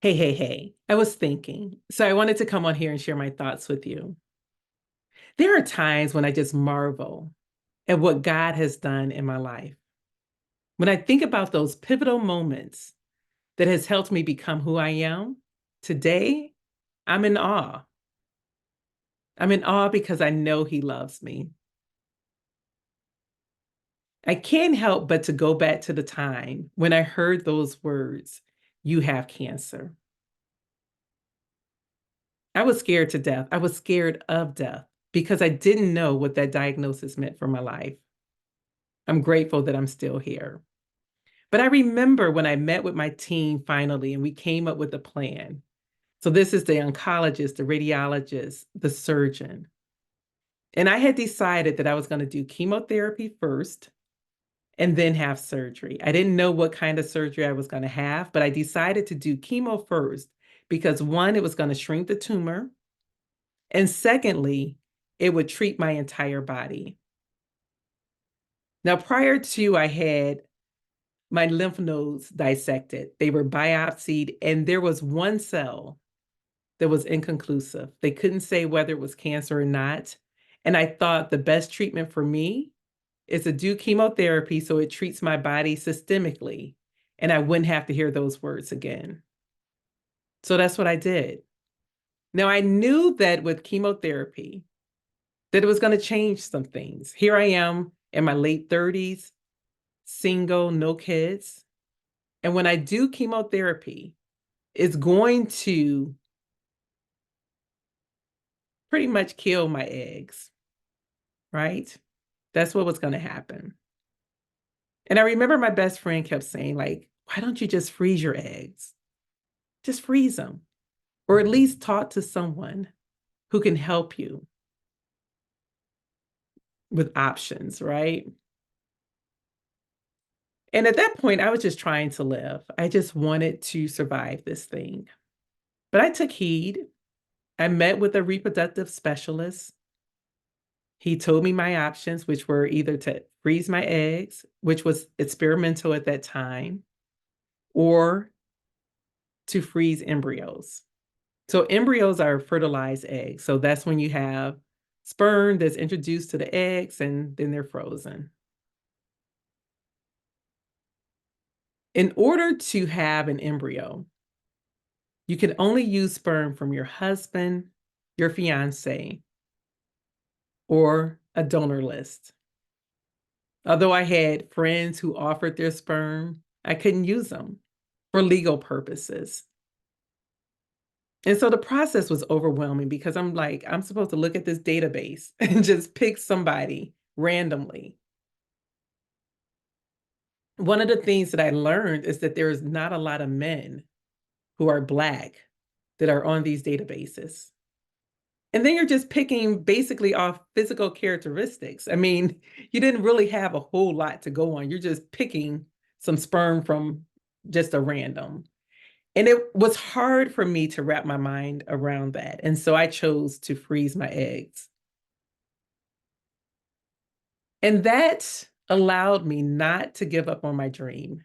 Hey. I was thinking. So I wanted to come on here and share my thoughts with you. There are times when I just marvel at what God has done in my life. When I think about those pivotal moments that has helped me become who I am, today I'm in awe. I'm in awe because I know he loves me. I can't help but to go back to the time when I heard those words, you have cancer. I was scared to death. I was scared of death because I didn't know what that diagnosis meant for my life. I'm grateful that I'm still here. But I remember when I met with my team finally and we came up with a plan. So this is the oncologist, the radiologist, the surgeon. And I had decided that I was going to do chemotherapy first and then have surgery. I didn't know what kind of surgery I was going to have, but I decided to do chemo first because one, it was going to shrink the tumor. And secondly, it would treat my entire body. Now, prior to, I had my lymph nodes dissected. They were biopsied, and there was one cell that was inconclusive. They couldn't say whether it was cancer or not. And I thought the best treatment for me is to do chemotherapy so it treats my body systemically, and I wouldn't have to hear those words again. So that's what I did. Now, I knew that with chemotherapy, that it was going to change some things. Here I am in my late 30s, single, no kids. And when I do chemotherapy, it's going to pretty much kill my eggs, right? That's what was going to happen. And I remember my best friend kept saying, like, why don't you just freeze your eggs? Just freeze them, or at least talk to someone who can help you with options, right? And at that point, I was just trying to live. I just wanted to survive this thing. But I took heed. I met with a reproductive specialist. He told me my options, which were either to freeze my eggs, which was experimental at that time, or to freeze embryos. So embryos are fertilized eggs. So that's when you have sperm that's introduced to the eggs and then they're frozen. In order to have an embryo, you can only use sperm from your husband, your fiance, or a donor list. Although I had friends who offered their sperm, I couldn't use them for legal purposes. And so the process was overwhelming because I'm like, I'm supposed to look at this database and just pick somebody randomly. One of the things that I learned is that there's not a lot of men who are Black that are on these databases. And then you're just picking basically off physical characteristics. I mean, you didn't really have a whole lot to go on. You're just picking some sperm from just a random. And it was hard for me to wrap my mind around that. And so I chose to freeze my eggs. And that allowed me not to give up on my dream.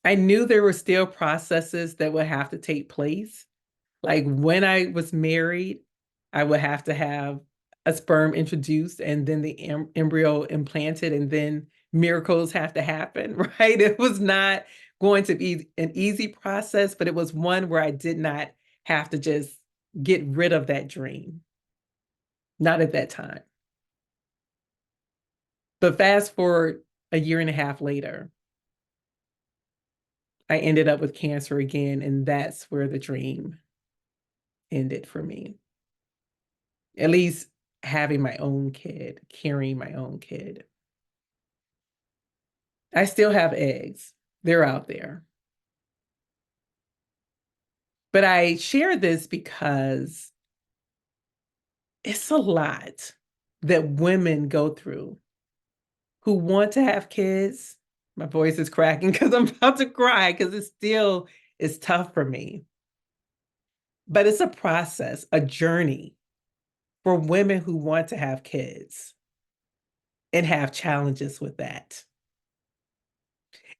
I knew there were still processes that would have to take place. Like when I was married, I would have to have a sperm introduced and then the embryo implanted, and then miracles have to happen, right? It was not going to be an easy process, but it was one where I did not have to just get rid of that dream. Not at that time. But fast forward a year and a half later, I ended up with cancer again, and that's where the dream ended for me. At least having my own kid, carrying my own kid. I still have eggs. They're out there. But I share this because it's a lot that women go through who want to have kids. My voice is cracking because I'm about to cry because it still is tough for me. But it's a process, a journey for women who want to have kids and have challenges with that.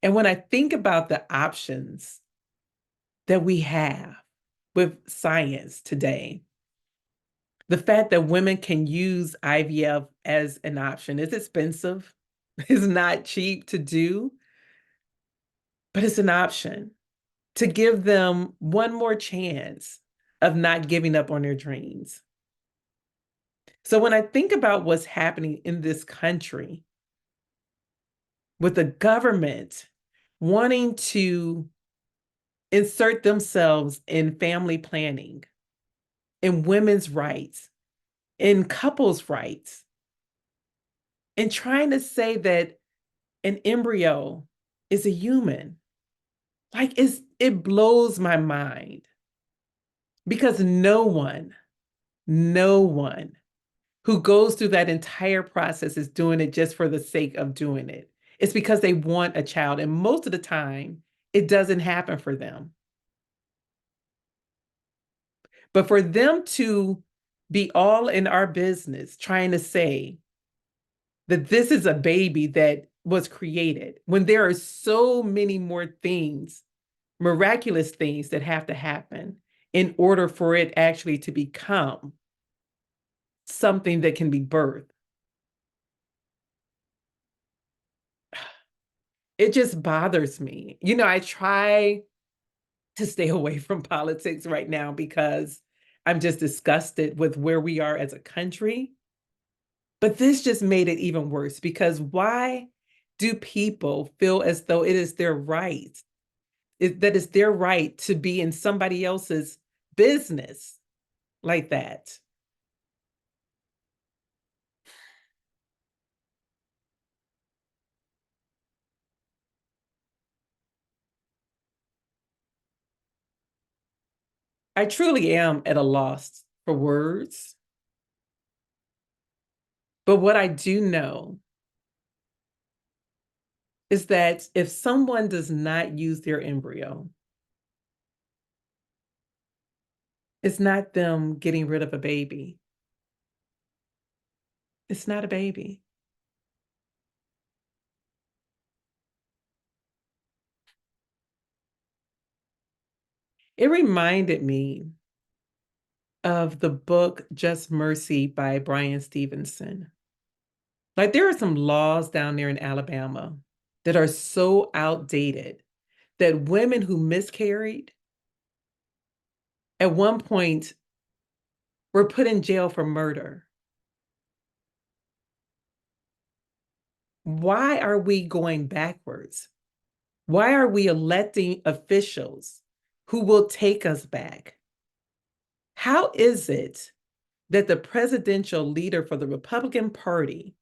And when I think about the options that we have with science today, the fact that women can use IVF as an option is expensive, it's not cheap to do, but it's an option to give them one more chance of not giving up on their dreams. So when I think about what's happening in this country with the government wanting to insert themselves in family planning, in women's rights, in couples' rights, and trying to say that an embryo is a human, like it blows my mind because no one who goes through that entire process is doing it just for the sake of doing it. It's because they want a child. And most of the time, it doesn't happen for them. But for them to be all in our business trying to say that this is a baby that was created, when there are so many more things, miraculous things that have to happen in order for it actually to become something that can be birthed. It just bothers me. I try to stay away from politics right now because I'm just disgusted with where we are as a country. But this just made it even worse because why do people feel as though it is their right, that it's their right to be in somebody else's business like that? I truly am at a loss for words. But what I do know is that if someone does not use their embryo, it's not them getting rid of a baby. It's not a baby. It reminded me of the book Just Mercy by Brian Stevenson. Like there are some laws down there in Alabama that are so outdated that women who miscarried at one point were put in jail for murder. Why are we going backwards? Why are we electing officials who will take us back? How is it that the presidential leader for the Republican Party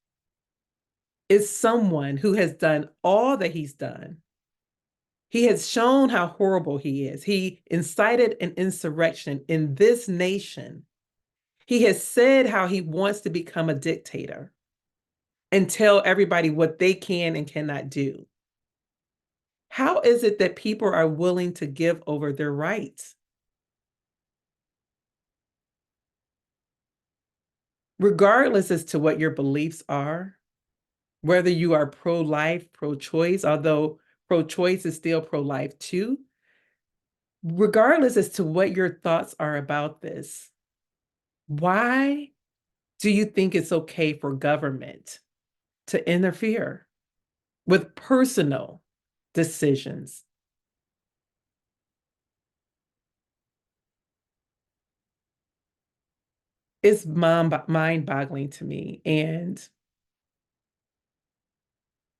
is someone who has done all that he's done? He has shown how horrible he is. He incited an insurrection in this nation. He has said how he wants to become a dictator and tell everybody what they can and cannot do. How is it that people are willing to give over their rights? Regardless as to what your beliefs are, whether you are pro-life, pro-choice, although pro-choice is still pro-life too, regardless as to what your thoughts are about this, why do you think it's okay for government to interfere with personal decisions? It's mind-boggling to me. And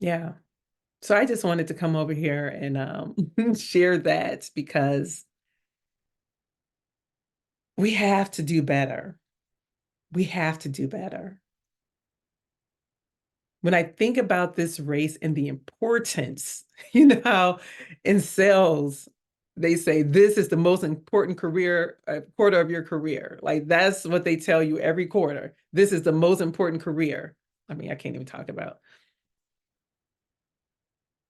yeah, so I just wanted to come over here and share that because we have to do better. We have to do better. When I think about this race and the importance, how in sales, they say this is the most important career, quarter of your career. Like that's what they tell you every quarter. This is the most important career. I mean, I can't even talk about.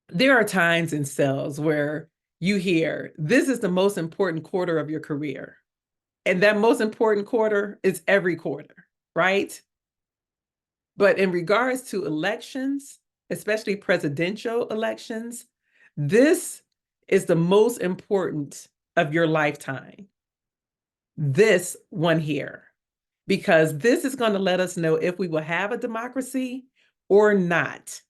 There are times in sales where you hear, this is the most important quarter of your career. And that most important quarter is every quarter, right? But in regards to elections, especially presidential elections, This is the most important of your lifetime. This one here, because this is going to let us know if we will have a democracy or not.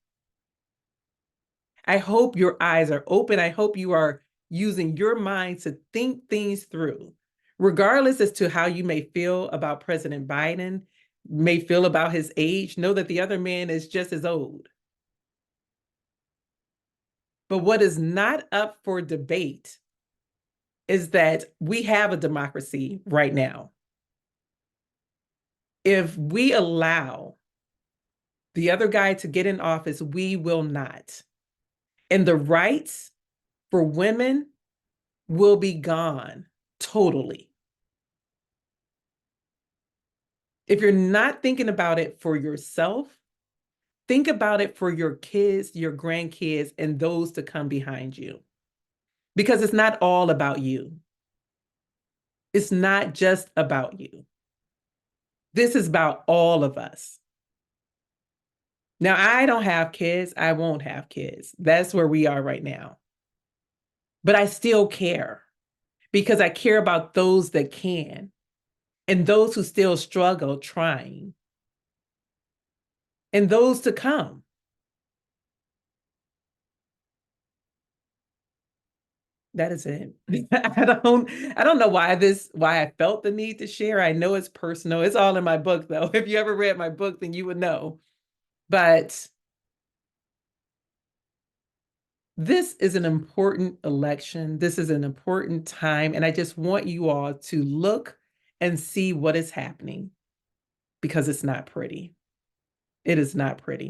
I hope your eyes are open. I hope you are using your mind to think things through, regardless as to how you may feel about President Biden, may feel about his age. Know that the other man is just as old. But what is not up for debate is that we have a democracy right now. If we allow the other guy to get in office, we will not. And the rights for women will be gone totally. If you're not thinking about it for yourself, think about it for your kids, your grandkids, and those to come behind you. Because it's not all about you. It's not just about you. This is about all of us. Now, I don't have kids. I won't have kids. That's where we are right now. But I still care because I care about those that can and those who still struggle trying and those to come. That is it. I don't know why I felt the need to share. I know it's personal. It's all in my book though. If you ever read my book, then you would know. But this is an important election. This is an important time. And I just want you all to look and see what is happening because it's not pretty. It is not pretty.